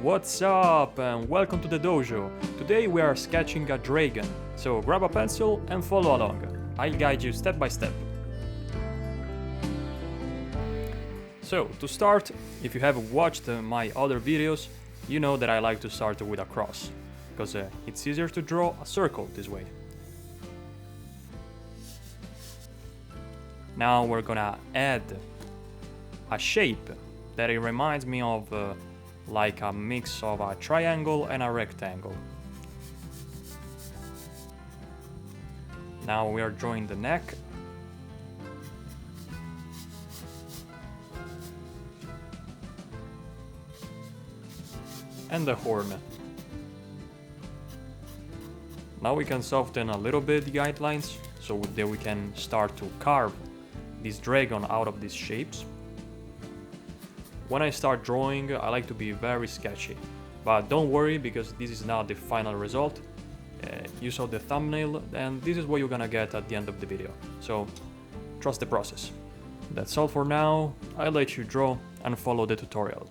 What's up and welcome to the dojo. Today we are sketching a dragon, so grab a pencil and follow along. I'll guide you step by step. So to start, if you have watched my other videos, you know that I like to start with a cross, because it's easier to draw a circle this way. Now we're gonna add a shape that it reminds me of like a mix of a triangle and a rectangle. Now we are drawing the neck. And the horn. Now we can soften a little bit the guidelines so that we can start to carve this dragon out of these shapes. When I start drawing, I like to be very sketchy, but don't worry because this is not the final result. You saw the thumbnail and this is what you're gonna get at the end of the video, so trust the process. That's all for now. I'll let you draw and follow the tutorial.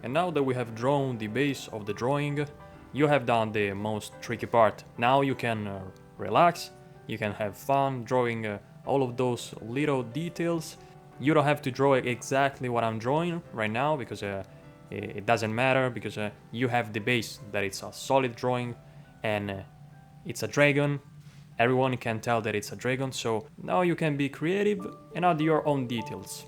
And now that we have drawn the base of the drawing, you have done the most tricky part. Now you can relax, you can have fun drawing all of those little details. You don't have to draw exactly what I'm drawing right now because it doesn't matter, because you have the base that it's a solid drawing and it's a dragon. Everyone can tell that it's a dragon, so now you can be creative and add your own details.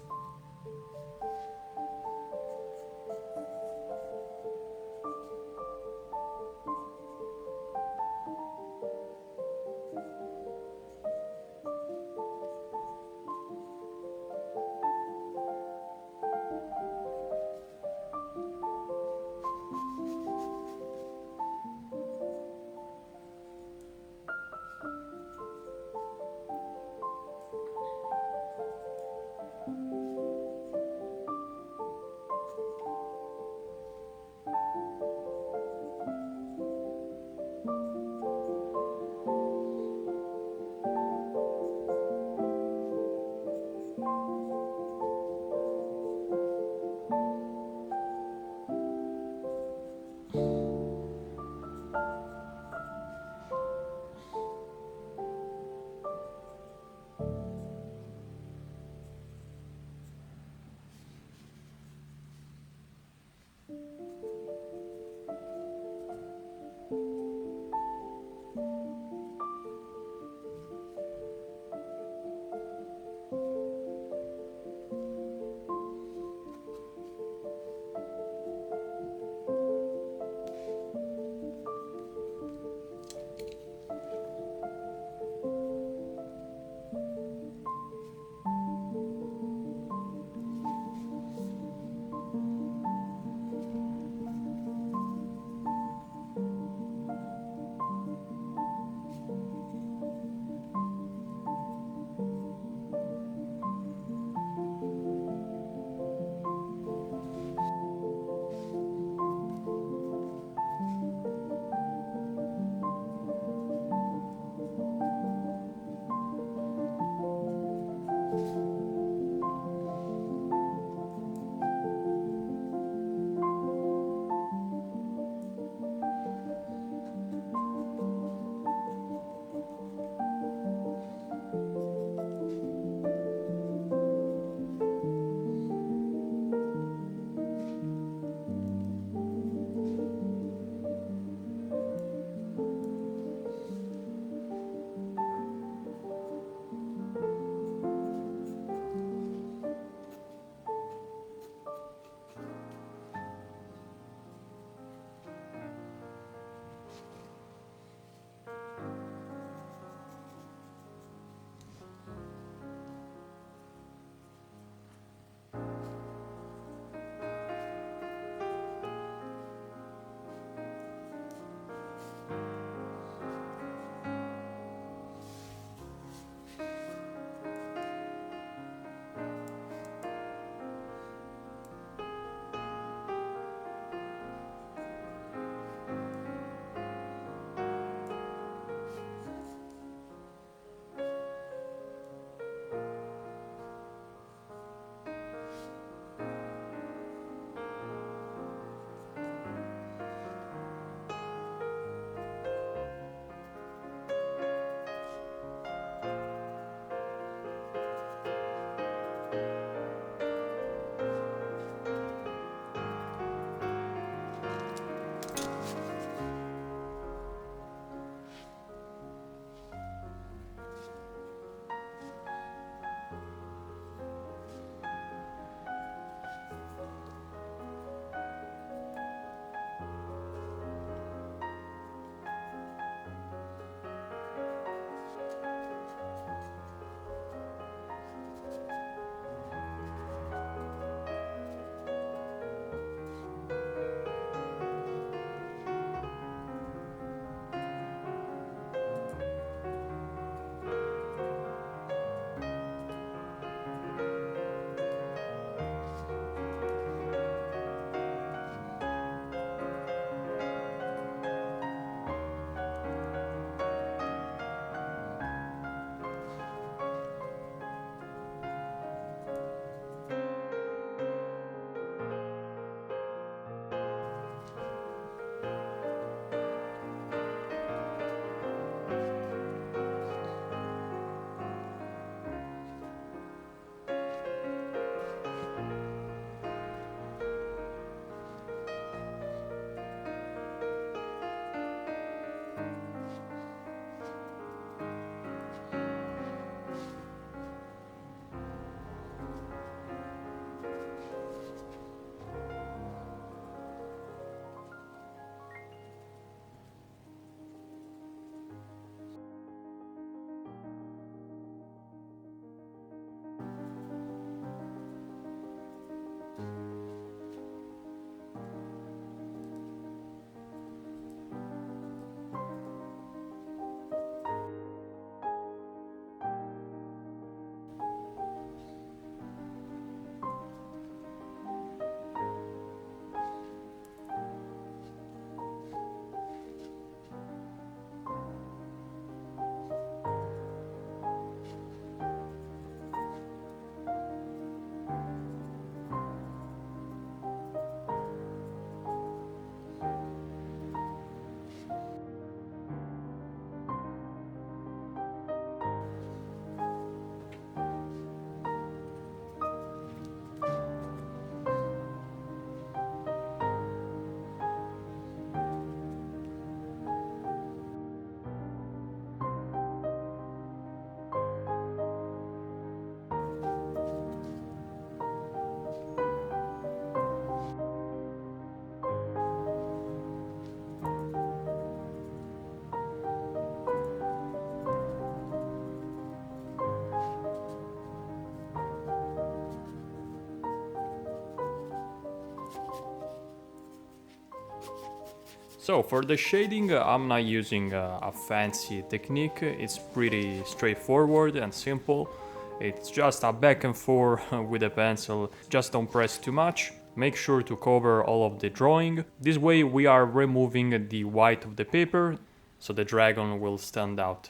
So for the shading, I'm not using a fancy technique. It's pretty straightforward and simple. It's just a back and forth with a pencil. Just don't press too much. Make sure to cover all of the drawing. This way we are removing the white of the paper, so the dragon will stand out.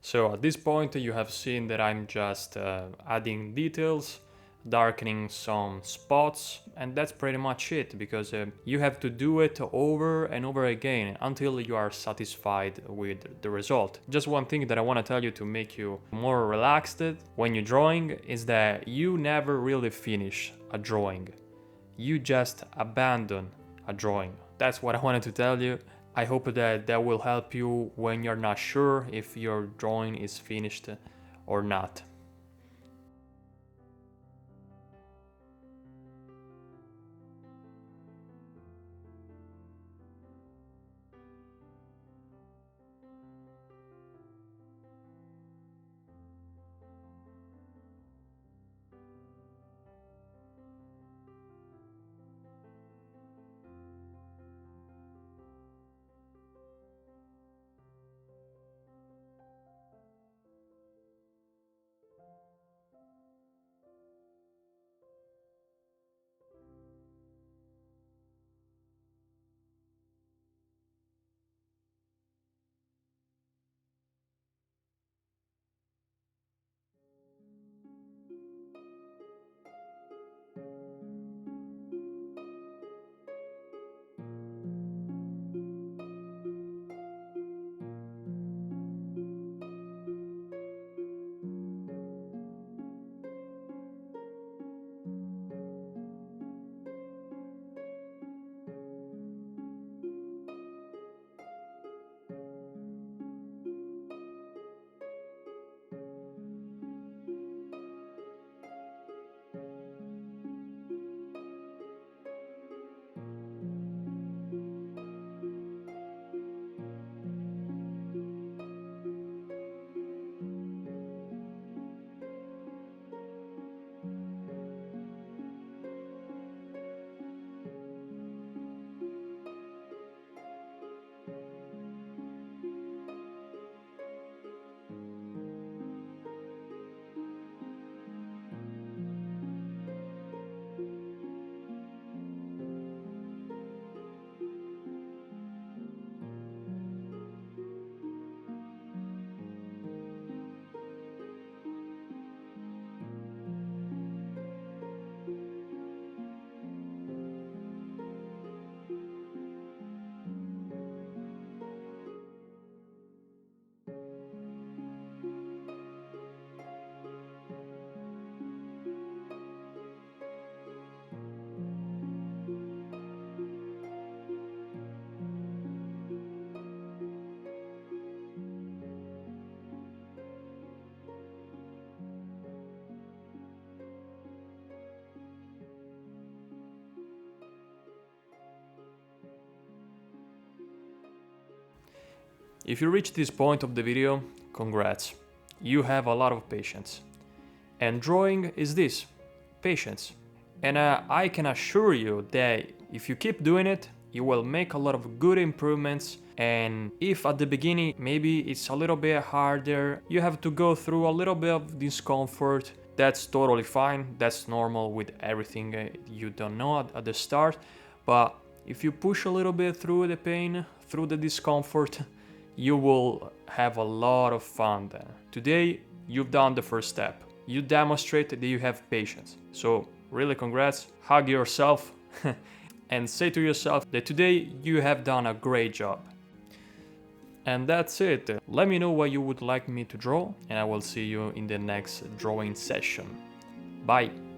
So at this point you have seen that I'm just adding details, darkening some spots, and that's pretty much it, because you have to do it over and over again until you are satisfied with the result. Just one thing that I want to tell you to make you more relaxed when you're drawing is that you never really finish a drawing. You just abandon a drawing. That's what I wanted to tell you. I hope that that will help you when you're not sure if your drawing is finished or not. If you reach this point of the video, congrats. You have a lot of patience. And drawing is this, patience. And I can assure you that if you keep doing it, you will make a lot of good improvements. And if at the beginning maybe it's a little bit harder, you have to go through a little bit of discomfort, that's totally fine. That's normal with everything you don't know at the start. But if you push a little bit through the pain, through the discomfort, you will have a lot of fun then. Today, you've done the first step. You demonstrate that you have patience. So really congrats, hug yourself and say to yourself that today you have done a great job. And that's it. Let me know what you would like me to draw and I will see you in the next drawing session. Bye!